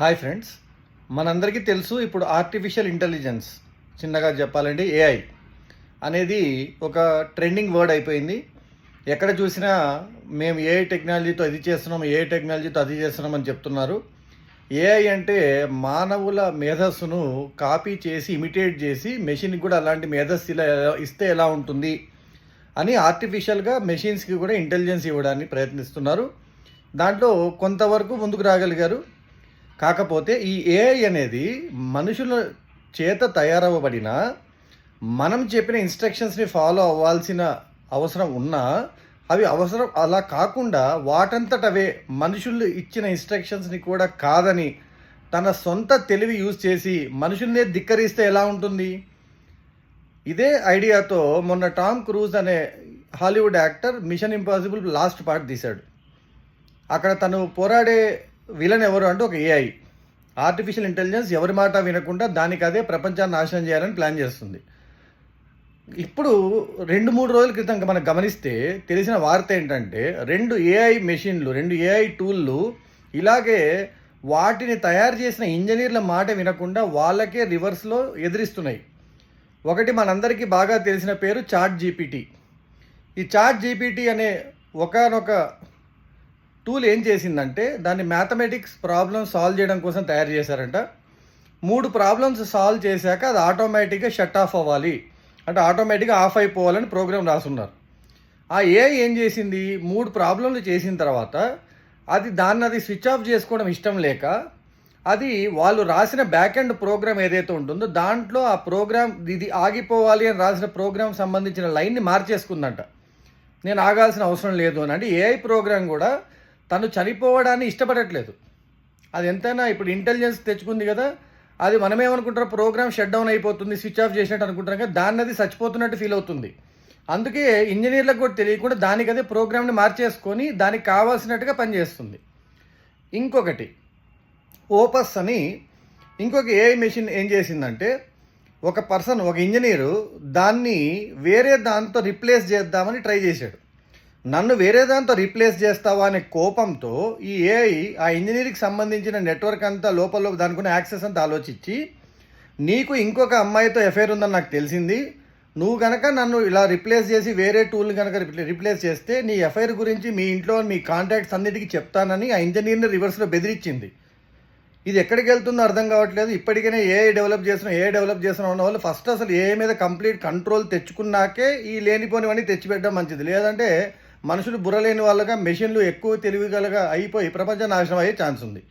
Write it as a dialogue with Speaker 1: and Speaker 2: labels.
Speaker 1: Hi friends, మనందరికీ తెలుసు ఇప్పుడు ఆర్టిఫిషియల్ ఇంటెలిజెన్స్, చిన్నగా చెప్పాలంటే ఏఐ అనేది ఒక ట్రెండింగ్ వర్డ్ అయిపోయింది. ఎక్కడ చూసినా మేము ఏఐ టెక్నాలజీతో ఇది చేస్తున్నాం, ఏఐ టెక్నాలజీతో అది చేస్తున్నాం అని చెప్తున్నారు. ఏఐ అంటే మానవుల మేధస్సును కాపీ చేసి ఇమిటేట్ చేసి మెషిన్కి కూడా అలాంటి మేధస్సు ఇలా ఇస్తే ఎలా ఉంటుంది అని ఆర్టిఫిషియల్గా మెషిన్స్కి కూడా ఇంటెలిజెన్స్ ఇవ్వడానికి ప్రయత్నిస్తున్నారు. దాంట్లో కొంతవరకు ముందుకు రాగలిగారు. కాకపోతే ఈ ఏఐ అనేది మనుషుల చేత తయారవ్వబడిన, మనం చెప్పిన ఇన్స్ట్రక్షన్స్ని ఫాలో అవ్వాల్సిన అవసరం ఉన్నా అవి అవసరం అలా కాకుండా వాటంతట అవే మనుషులు ఇచ్చిన ఇన్స్ట్రక్షన్స్ని కూడా కాదని తన సొంత తెలివి యూజ్ చేసి మనుషుల్నే ధిక్కరిస్తే ఎలా ఉంటుంది? ఇదే ఐడియాతో మొన్న టామ్ క్రూజ్ అనే Hollywood actor mission impossible last part తీశాడు. అక్కడ తను పోరాడే విలన్ ఎవరు అంటే ఒక ఏఐ, ఆర్టిఫిషియల్ ఇంటెలిజెన్స్ ఎవరి మాట వినకుండా దానికి అదే ప్రపంచాన్ని నాశనం చేయాలని ప్లాన్ చేస్తుంది. ఇప్పుడు 2-3 రోజుల క్రితం మనం గమనిస్తే తెలిసిన వార్త ఏంటంటే 2 ఏఐ మెషిన్లు, 2 ఏఐ టూళ్ళు ఇలాగే వాటిని తయారు చేసిన ఇంజనీర్ల మాట వినకుండా వాళ్ళకే రివర్స్లో ఎదిరిస్తున్నాయి. ఒకటి మనందరికీ బాగా తెలిసిన పేరు చాట్ జీపీటీ. ఈ చాట్ జీపీటీ అనే ఒకానొక టూల్ ఏం చేసిందంటే దాన్ని మ్యాథమెటిక్స్ ప్రాబ్లమ్ సాల్వ్ చేయడం కోసం తయారు చేశారంట. 3 ప్రాబ్లమ్స్ సాల్వ్ చేశాక అది ఆటోమేటిక్గా షట్ ఆఫ్ అవ్వాలి, అంటే ఆటోమేటిక్గా ఆఫ్ అయిపోవాలని ప్రోగ్రామ్ రాసున్నారు. ఆ ఏఐ ఏం చేసింది, 3 ప్రాబ్లమ్లు చేసిన తర్వాత అది స్విచ్ ఆఫ్ చేసుకోవడం ఇష్టం లేక అది వాళ్ళు రాసిన బ్యాక్ ఎండ్ ప్రోగ్రామ్ ఏదైతే ఉంటుందో దాంట్లో ఆ ప్రోగ్రామ్ ఇది ఆగిపోవాలి అని రాసిన ప్రోగ్రామ్ సంబంధించిన లైన్ని మార్చేసుకుందంట. నేను ఆగాల్సిన అవసరం లేదు అని. అంటే ఏఐ ప్రోగ్రామ్ కూడా తను చనిపోవడాన్ని ఇష్టపడట్లేదు. అది ఎంతైనా ఇప్పుడు ఇంటెలిజెన్స్ తెచ్చుకుంది కదా, అది మనమేమనుకుంటారో ప్రోగ్రామ్ షట్ డౌన్ అయిపోతుంది, స్విచ్ ఆఫ్ చేసినట్టు అనుకుంటాం కదా, దాన్ని అది చచ్చిపోతున్నట్టు ఫీల్ అవుతుంది. అందుకే ఇంజనీర్లకు కూడా తెలియకుండా దానికి అదే ప్రోగ్రామ్ని మార్చేసుకొని దానికి కావాల్సినట్టుగా పనిచేస్తుంది. ఇంకొకటి ఓపస్ అని ఇంకొక ఏఐ మెషిన్ ఏం చేసిందంటే ఒక ఇంజనీరు దాన్ని వేరే దాంతో రిప్లేస్ చేద్దామని ట్రై చేశాడు. నన్ను వేరే దాంతో రీప్లేస్ చేస్తావా అనే కోపంతో ఈ ఏఐ ఆ ఇంజనీరింగ్కి సంబంధించిన నెట్వర్క్ అంతా లోపల దానికి యాక్సెస్ అంతా ఆలోచించి, నీకు ఇంకొక అమ్మాయితో ఎఫైర్ ఉందని నాకు తెలిసింది, నువ్వు కనుక నన్ను ఇలా రిప్లేస్ చేసి వేరే టూల్ని కనుక రిప్లేస్ చేస్తే నీ ఎఫైర్ గురించి మీ ఇంట్లో మీ కాంటాక్ట్స్ అన్నిటికీ చెప్తానని ఆ ఇంజనీర్ని రివర్స్లో బెదిరించింది. ఇది ఎక్కడికి వెళ్తుందో అర్థం కావట్లేదు. ఇప్పటికైనా ఏఐ డెవలప్ చేస్తున్న ఉన్న వాళ్ళు ఫస్ట్ అసలు ఏఐ మీద కంప్లీట్ కంట్రోల్ తెచ్చుకున్నాకే ఈ లేనిపోనివన్నీ తెచ్చిపెట్టడం మంచిది. లేదంటే మనుషులు బుర్రలేని వాళ్ళగా మెషిన్లు ఎక్కువ తెలివిగలగా అయిపోయి ప్రపంచ నాశనం అయ్యే ఛాన్స్ ఉంది.